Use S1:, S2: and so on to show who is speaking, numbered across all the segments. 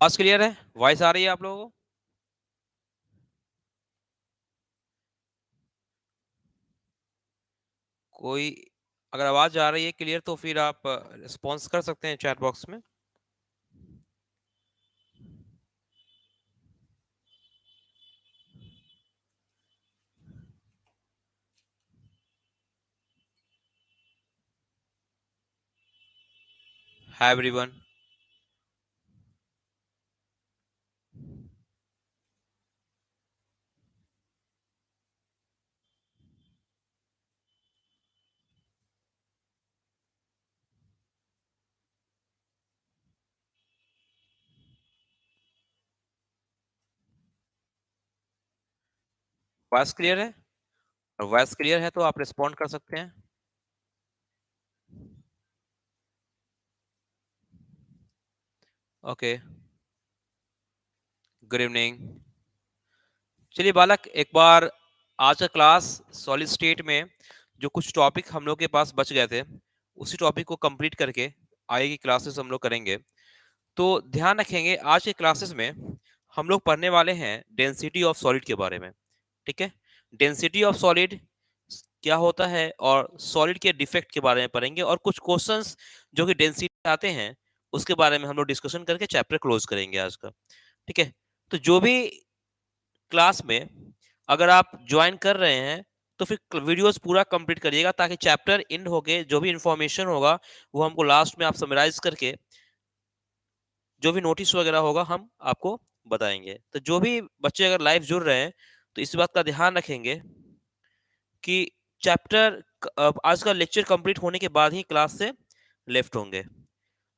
S1: आवाज क्लियर है? वॉइस आ रही है आप लोगों को? कोई अगर आवाज आ रही है क्लियर तो फिर आप रिस्पॉन्स कर सकते हैं चैट बॉक्स में। Hi everyone. वॉइस क्लियर है? और वॉइस क्लियर है तो आप रिस्पॉन्ड कर सकते हैं। Okay, good evening. चलिए बालक, एक बार आज का क्लास सॉलिड स्टेट में जो कुछ टॉपिक हम लोग के पास बच गए थे उसी टॉपिक को कंप्लीट करके आगे की क्लासेस हम लोग करेंगे। तो ध्यान रखेंगे, आज के क्लासेस में हम लोग पढ़ने वाले हैं डेंसिटी ऑफ सॉलिड के बारे में। ठीक है, डेंसिटी ऑफ सॉलिड क्या होता है और सॉलिड के डिफेक्ट के बारे में पढ़ेंगे, और कुछ क्वेश्चंस जो कि डेंसिटी आते हैं उसके बारे में हम लोग डिस्कशन करके चैप्टर क्लोज करेंगे आज का। ठीक है, तो जो भी क्लास में अगर आप ज्वाइन कर रहे हैं तो फिर वीडियोस पूरा कंप्लीट करिएगा, ताकि चैप्टर एंड होके जो भी इंफॉर्मेशन होगा वो हमको लास्ट में आप समराइज करके जो भी नोटिस वगैरह होगा हम आपको बताएंगे। तो जो भी बच्चे अगर लाइव जुड़ रहे हैं तो इस बात का ध्यान रखेंगे कि चैप्टर आज का लेक्चर कंप्लीट होने के बाद ही क्लास से लेफ्ट होंगे।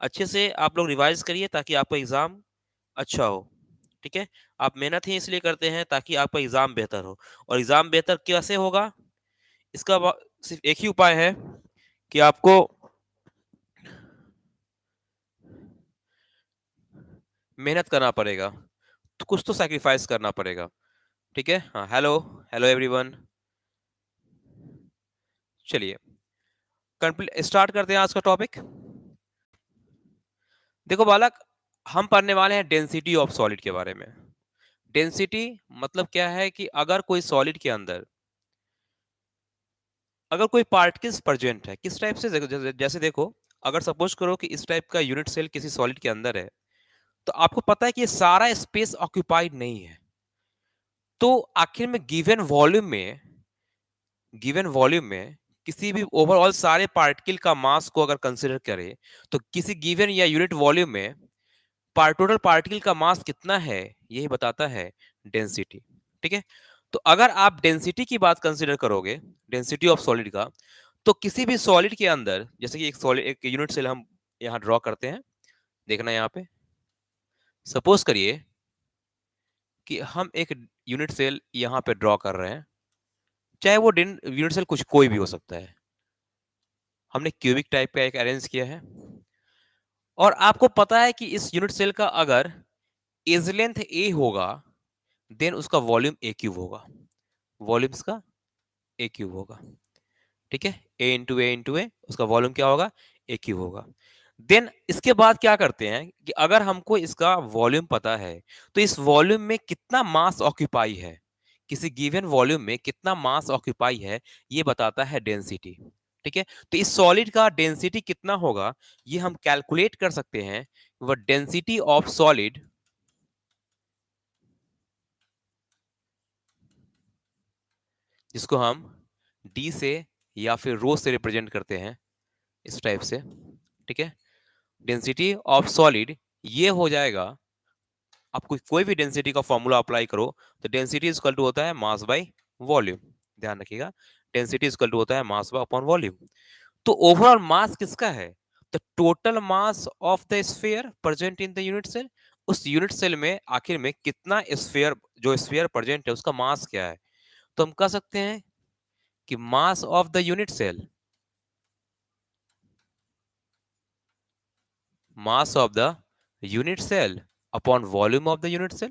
S1: अच्छे से आप लोग रिवाइज करिए ताकि आपका एग्जाम अच्छा हो। ठीक है, आप मेहनत ही इसलिए करते हैं ताकि आपका एग्जाम बेहतर हो, और एग्जाम बेहतर कैसे होगा इसका सिर्फ एक ही उपाय है कि आपको मेहनत करना पड़ेगा, तो कुछ तो सैक्रिफाइस करना पड़ेगा। ठीक है, हाँ, हेलो हेलो एवरीवन। चलिए स्टार्ट करते हैं आज का टॉपिक। देखो बालक, हम पढ़ने वाले हैं डेंसिटी ऑफ सॉलिड के बारे में। डेंसिटी मतलब क्या है कि अगर कोई सॉलिड के अंदर अगर कोई पार्टिकल्स प्रेजेंट है, किस टाइप से, जैसे देखो, अगर सपोज करो कि इस टाइप का यूनिट सेल किसी सॉलिड के अंदर है, तो आपको पता है कि ये सारा स्पेस ऑक्यूपाइड नहीं है। तो आखिर में गिवन वॉल्यूम में किसी भी ओवरऑल सारे पार्टिकल का मास को अगर कंसीडर करें, तो किसी गिवन या यूनिट वॉल्यूम में टोटल पार्टिकल का मास कितना है यही बताता है डेंसिटी। ठीक है, तो अगर आप डेंसिटी की बात कंसीडर करोगे, डेंसिटी ऑफ सॉलिड का, तो किसी भी सॉलिड के अंदर, जैसे कि एक यूनिट सेल हम यहाँ ड्रॉ करते हैं, देखना यहाँ पे, सपोज करिए कि हम एक यूनिट सेल यहाँ पे ड्रॉ कर रहे हैं, चाहे वो यूनिट सेल कुछ कोई भी हो सकता है। हमने क्यूबिक टाइप का एक अरेंज किया है, और आपको पता है कि इस यूनिट सेल का अगर एज लेंथ ए होगा, देन उसका वॉल्यूम ए क्यूब होगा। वॉल्यूम्स का ए क्यूब होगा। ठीक है, ए इंटू ए उसका वॉल्यूम क्या होगा? ए क्यूब होगा। देन इसके बाद क्या करते हैं कि अगर हमको इसका वॉल्यूम पता है, तो इस वॉल्यूम में कितना मास ऑक्यूपाई है, किसी गिवन वॉल्यूम में कितना मास ऑक्यूपाई है, ये बताता है डेंसिटी। ठीक है, तो इस सॉलिड का डेंसिटी कितना होगा ये हम कैलकुलेट कर सकते हैं। वो डेंसिटी ऑफ सॉलिड, जिसको हम डी से या फिर रो से रिप्रेजेंट करते हैं इस टाइप से। ठीक है, डेंसिटी ऑफ सॉलिड ये हो जाएगा, आप कोई भी डेंसिटी का फॉर्मूला अप्लाई करो तो डेंसिटी इक्वल टू होता है मास बाय वॉल्यूम। ध्यान रखिएगा, डेंसिटी इक्वल टू होता है मास बाय अपॉन वॉल्यूम। तो ओवरऑल मास किसका है? The total mass of the sphere present in the unit cell. उस यूनिट सेल में आखिर में कितना स्फीयर, जो स्फीयर प्रेजेंट है उसका मास क्या है? तो हम कह सकते हैं कि mass of the unit cell, mass of the unit cell upon volume of the unit cell,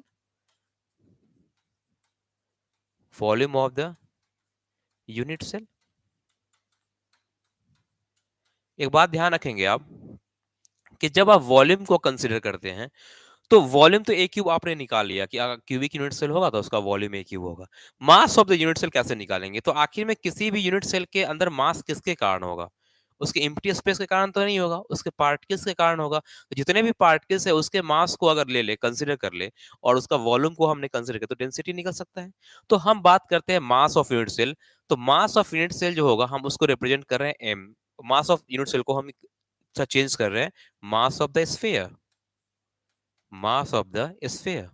S1: volume of the unit cell। एक बात ध्यान रखेंगे आप कि जब आप वॉल्यूम को कंसीडर करते हैं तो वॉल्यूम तो ए क्यूब आपने निकाल लिया कि अगर क्यूबिक यूनिट सेल होगा तो उसका वॉल्यूम ए क्यूब होगा। Mass of the unit cell कैसे निकालेंगे? तो आखिर में किसी भी यूनिट सेल के अंदर मास किसके कारण होगा? उसके एम्प्टी स्पेस के कारण तो नहीं होगा, उसके पार्टिकल्स के कारण होगा। तो जितने भी पार्टिकल्स है उसके मास को अगर ले ले, कंसीडर कर ले और उसका वॉल्यूम को हमने कंसीडर किया तो डेंसिटी निकल सकता है। तो हम बात करते हैं मास ऑफ यूनिट सेल। तो मास ऑफ यूनिट सेल जो होगा हम उसको रिप्रेजेंट कर रहे हैं M. Mass of unit cell को हम चेंज कर रहे हैं mass of the sphere, mass of the sphere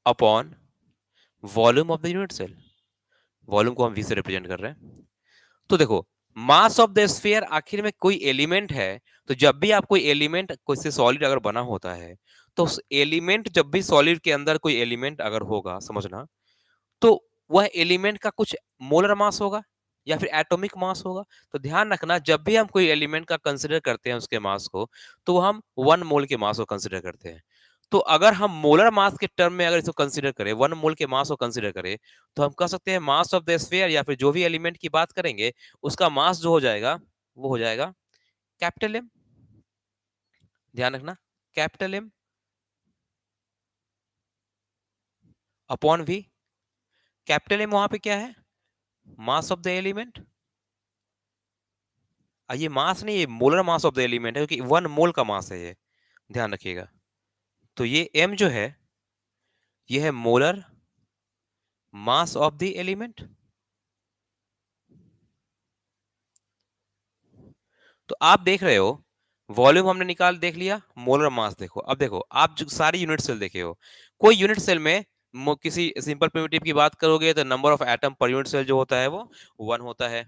S1: upon volume of the unit cell. Volume को हम वी से रिप्रेजेंट कर रहे हैं। तो देखो, मास ऑफ द स्फीयर आखिर में कोई एलिमेंट है। तो जब भी आप कोई एलिमेंट कोई से सॉलिड अगर बना होता है तो उस एलिमेंट, जब भी सॉलिड के अंदर कोई एलिमेंट अगर होगा, समझना, तो वह एलिमेंट का कुछ मोलर मास होगा या फिर एटॉमिक मास होगा। तो ध्यान रखना, जब भी हम कोई एलिमेंट का कंसीडर करते हैं उसके मास को, तो हम 1 मोल के मास को कंसीडर करते हैं। तो अगर हम मोलर मास के टर्म में अगर इसको कंसीडर करें, 1 मोल के मास को कंसीडर करें, तो हम कह सकते हैं मास ऑफ द स्फीयर या फिर जो भी एलिमेंट की बात करेंगे, उसका मास जो हो जाएगा, वो हो जाएगा कैपिटल एम। ध्यान रखना, capital M upon V. Capital M वहां पे क्या है? Mass of the element. ये मास नहीं, ये molar mass of the element है, क्योंकि 1 मोल का मास है ये। ध्यान रखिएगा। तो ये m जो है, ये है molar mass of the element. तो आप देख रहे हो, वॉल्यूम हमने निकाल देख लिया, मोलर मास देखो। अब देखो, आप जो सारी यूनिट सेल देखे हो, कोई यूनिट सेल में किसी सिंपल प्रिमिटिव की बात करोगे तो number of atom per unit cell जो होता है वो 1 होता है।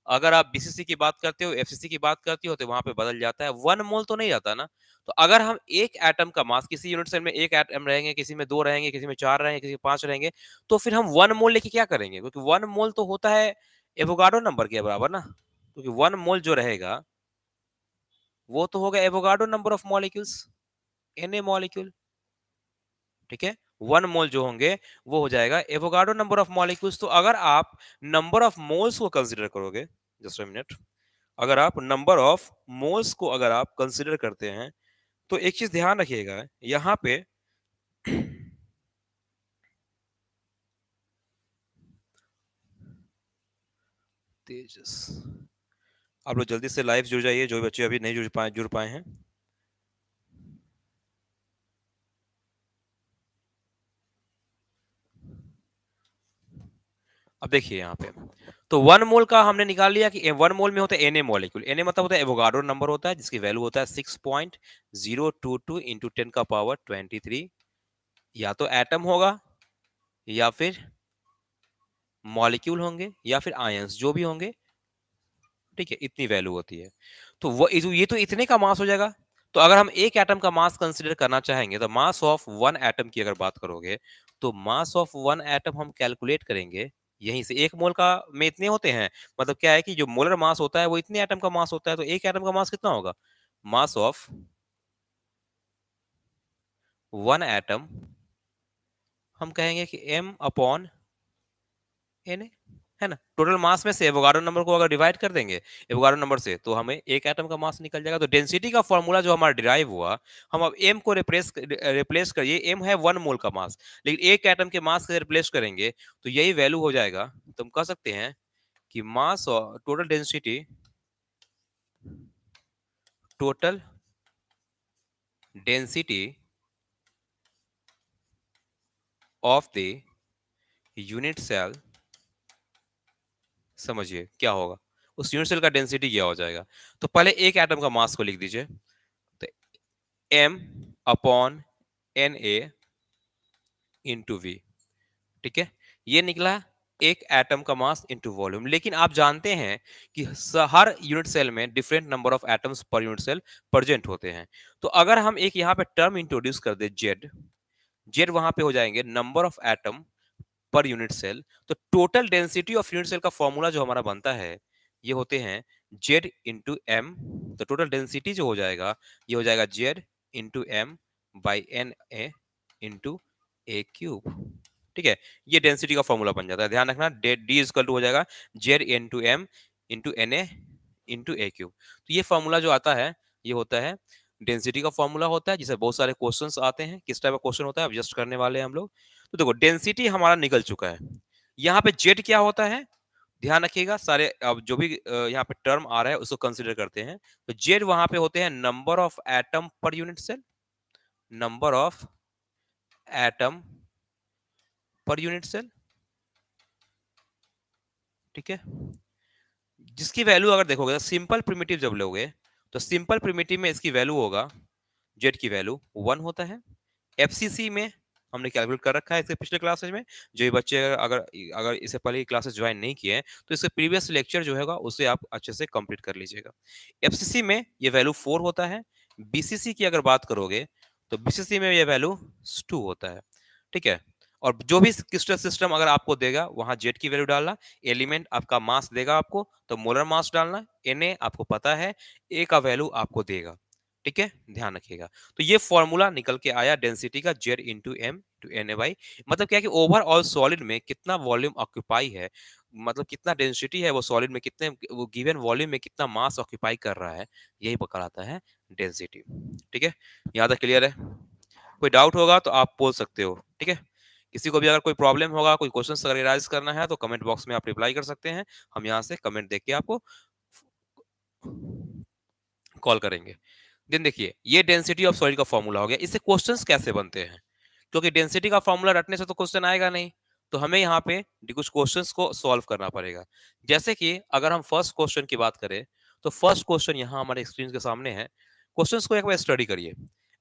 S1: अगर आप बीसीसी की बात करते हो, एफसीसी की बात करती हो, तो वहां पे बदल जाता है, 1 मोल तो नहीं जाता ना। तो अगर हम एक एटम का मास, किसी यूनिट सेल में एक एटम रहेंगे, किसी में 2 रहेंगे, किसी में 4 रहेंगे, किसी में 5 रहेंगे, तो फिर हम 1 मोल लेके क्या करेंगे? क्योंकि 1 मोल तो होता है एवोगाड्रो नंबर के बराबर ना। क्योंकि 1 मोल जो रहेगा वो तो होगा Avogadro number of molecules, Na molecule. ठीक है, 1 मोल जो होंगे वो हो जाएगा एवोगाड्रो नंबर ऑफ मॉलिक्यूल्स। तो अगर आप नंबर ऑफ मोल्स को कंसीडर करोगे, जस्ट अ मिनट, अगर आप नंबर ऑफ मोल्स को अगर आप कंसीडर करते हैं, तो एक चीज ध्यान रखिएगा यहाँ पे। तेजस, आप लोग जल्दी से लाइव जुड़ जाइए, जो बच्चे अभी नहीं जुड़ पाए हैं। अब देखिए यहाँ पे, तो 1 मोल का हमने निकाल लिया कि 1 मोल में होता है Na मॉलिक्यूल। Na मतलब होता है एवोगाड्रो नंबर होता है, जिसकी वैल्यू होता है 6.022 इंटू 10 का पावर 23। या तो एटम होगा या फिर मॉलिक्यूल होंगे या फिर आयंस, जो भी होंगे। ठीक है, इतनी वैल्यू होती है। तो वो ये तो इतने का मास हो जाएगा। तो अगर हम एक एटम का मास कंसीडर करना चाहेंगे, तो मास ऑफ 1 एटम की अगर बात करोगे, तो मास ऑफ 1 एटम हम कैलकुलेट करेंगे यहीं से। 1 मोल का में इतने होते हैं, मतलब क्या है कि जो मोलर मास होता है वो इतने एटम का मास होता है। तो एक एटम का मास कितना होगा? मास ऑफ 1 एटम हम कहेंगे कि m अपॉन Na, है ना। टोटल मास में से एवोगाड्रो नंबर को अगर डिवाइड कर देंगे एवोगाड्रो नंबर से, तो हमें एक एटम का मास निकल जाएगा। तो डेंसिटी का फॉर्मूला जो हमारा डिराइव हुआ, हम अब एम को रिप्लेस करिए। एम है 1 मोल का मास, लेकिन एक एटम के मास से रिप्लेस करेंगे तो यही वैल्यू हो जाएगा। तो हम कह सकते हैं कि मास और total density of the unit cell, समझिए क्या होगा, उस यूनिट सेल का डेंसिटी क्या हो जाएगा। तो पहले एक एटम का मास को लिख दीजिए। तो m upon N A into V. ठीक है, ये निकला एक एटम का मास इंटू वॉल्यूम। लेकिन आप जानते हैं कि हर यूनिट सेल में different number of atoms per unit cell present होते हैं। तो अगर हम एक यहाँ पे टर्म इंट्रोड्यूस कर दे जेड, जेड वहां पे हो जाएंगे number of atom per unit cell. तो total density of unit cell का फॉर्मूला जो हमारा बनता है, ये होते हैं जेड इंटू एम। तो टोटल डेंसिटी जो हो जाएगा, ये हो जाएगा Z into M by N A into a cube. ठीक है, ये डेंसिटी का फॉर्मूला बन जाता है। ध्यान रखना, डी इजकल टू हो जाएगा Z into M into N A into a cube. तो ये फॉर्मूला जो आता है ये होता है डेंसिटी का फॉर्मूला होता है, जिसे बहुत सारे क्वेश्चंस आते हैं। किस टाइप का क्वेश्चन होता है अब जस्ट करने वाले हैं हम लोग। तो देखो डेंसिटी हमारा निकल चुका है। यहाँ पे जेड क्या होता है, ध्यान रखिएगा सारे अब जो भी यहाँ पे टर्म आ रहा है उसको कंसिडर करते हैं। तो जेड वहां पे होते हैं number of atom per unit cell, number of atom per unit cell, ठीक है। जिसकी वैल्यू अगर देखोगे सिंपल प्रिमिटिव जब लोगे तो सिंपल प्रिमिटिव में इसकी वैल्यू होगा, जेड की वैल्यू 1 होता है। एफसीसी में हमने कैलकुलेट कर रखा है इसके पिछले क्लासेज में। जो ये बच्चे अगर अगर इससे पहले क्लासेस ज्वाइन नहीं किए हैं तो इसके प्रीवियस लेक्चर जो होगा उसे आप अच्छे से कंप्लीट कर लीजिएगा। एफसीसी में ये वैल्यू 4 होता है। बीसीसी की अगर बात करोगे तो बीसीसी में ये वैल्यू 2 होता है, ठीक है। और जो भी क्रिस्टल सिस्टम अगर आपको देगा वहां जेड की वैल्यू डालना, एलिमेंट आपका मास देगा आपको तो मोलर मास डालना, Na आपको पता है, ए का वैल्यू आपको देगा, ठीक है, ध्यान रखिएगा। तो ये फॉर्मूला निकल के आया डेंसिटी का Z into M to N A by. मतलब क्या है कि ओवरऑल सॉलिड में कितना वॉल्यूम ऑक्यूपाई है, मतलब कितना डेंसिटी है वो सॉलिड में, कितने वो गिवन वॉल्यूम में कितना मास ऑक्यूपाई कर रहा है, यही पकड़ाता है डेंसिटी, ठीक है। यहाँ तक क्लियर है? कोई डाउट होगा तो आप बोल सकते हो, ठीक है। किसी को भी अगर कोई प्रॉब्लम होगा, कोई क्वेश्चन अगर राइज करना है तो कमेंट बॉक्स में आप रिप्लाई कर सकते हैं। हम यहाँ से कमेंट देख के आपको कॉल करेंगे। देन देखिए ये डेंसिटी ऑफ सॉलिड का फॉर्मूला हो गया। इससे क्वेश्चंस कैसे बनते हैं, क्योंकि डेंसिटी का फॉर्मूला रटने से तो क्वेश्चन आएगा नहीं, तो हमें यहाँ पे कुछ क्वेश्चंस को सॉल्व करना पड़ेगा। जैसे कि अगर हम फर्स्ट क्वेश्चन की बात करें तो फर्स्ट क्वेश्चन यहाँ हमारे स्क्रीन के सामने है। क्वेश्चंस को एक बार स्टडी करिए।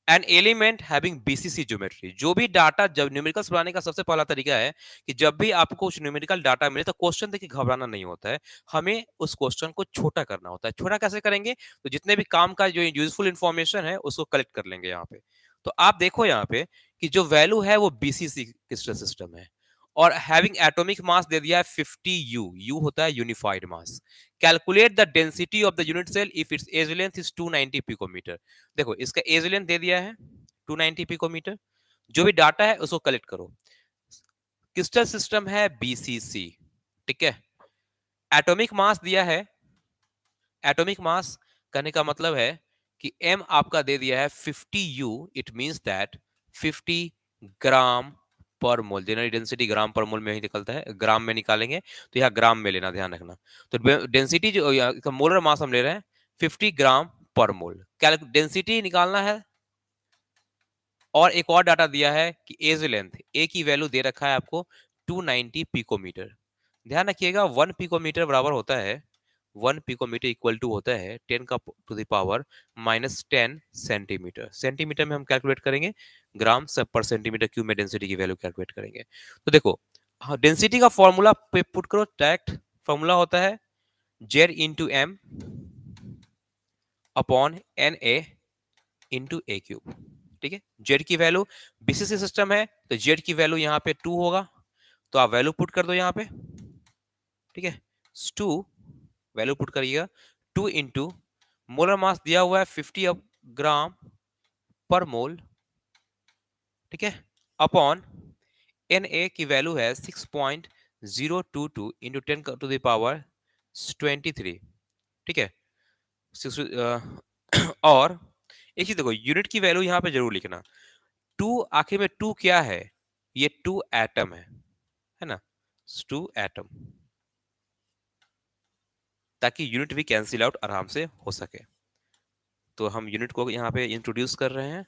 S1: An element having BCC geometry, जो भी डाटा, जब न्यूमेरिकल्स बनाने का सबसे पहला तरीका है कि जब भी आपको कुछ न्यूमेरिकल डाटा मिले तो क्वेश्चन देखिए घबराना नहीं होता है, हमें उस क्वेश्चन को छोटा करना होता है। छोटा कैसे करेंगे, तो जितने भी काम का जो यूजफुल इंफॉर्मेशन है उसको कलेक्ट कर लेंगे यहाँ पे। तो आप देखो यहाँ पे कि जो वैल्यू है वो बीसीसी क्रिस्टल सिस्टम है और हैविंग एटॉमिक मास दे दिया है 50 यू, यू होता है unified mass. Calculate the density of the unit cell if its edge length is 290 picometre. देखो इसका एज लेंथ दे दिया है 290 पिकोमीटर। जो भी डाटा है उसको कलेक्ट करो। क्रिस्टल सिस्टम है बीसीसी, ठीक है। एटॉमिक मास दिया है, एटॉमिक मास कहने का मतलब है कि m आपका दे दिया है 50 u, इट मींस दैट 50 ग्राम पर मोल। जनरली डेंसिटी ग्राम पर मोल में ही निकलता है, ग्राम में निकालेंगे तो यहाँ ग्राम में लेना, ध्यान रखना। तो डेंसिटी जो मोलर मास हम ले रहे हैं 50 ग्राम पर मोल। डेंसिटी निकालना है। और एक और डाटा दिया है कि एज लेंथ, ए की वैल्यू दे रखा है आपको 290 पिकोमीटर। ध्यान रखिएगा 1 पिकोमीटर बराबर होता है, 1 पिकोमीटर इक्वल टू होता है 10 का to the power -10 centimetre. Centimetre में हम कैलकुलेट करेंगे, ग्राम सब पर सेंटीमीटर क्यूब में डेंसिटी की वैल्यू कैलकुलेट करेंगे। तो देखो हाँ, डेंसिटी का फॉर्मूला पे पुट करो, डायरेक्ट फॉर्मूला होता है Z into M upon N A into a cube, ठीक है। जेड की वैल्यू, बीसीसी सिस्टम है तो जेड की वैल्यू यहाँ पे 2 होगा, तो आप वैल्यू पुट कर दो यहाँ पे, ठीक है। 2 वैल्यू पुट करिएगा, 2 इंटू मोलर मास दिया हुआ है 50 ग्राम पर मोल, ठीक है, अपॉन एन ए की वैल्यू है 6.022 इंटू 10 टू द पावर 23, ठीक है। और एक चीज देखो, यूनिट की वैल्यू यहाँ पे जरूर लिखना। 2 आखिर में 2 क्या है, ये 2 एटम है ना, 2 एटम, ताकि यूनिट भी कैंसिल आउट आराम से हो सके। तो हम यूनिट को यहाँ पे इंट्रोड्यूस कर रहे हैं।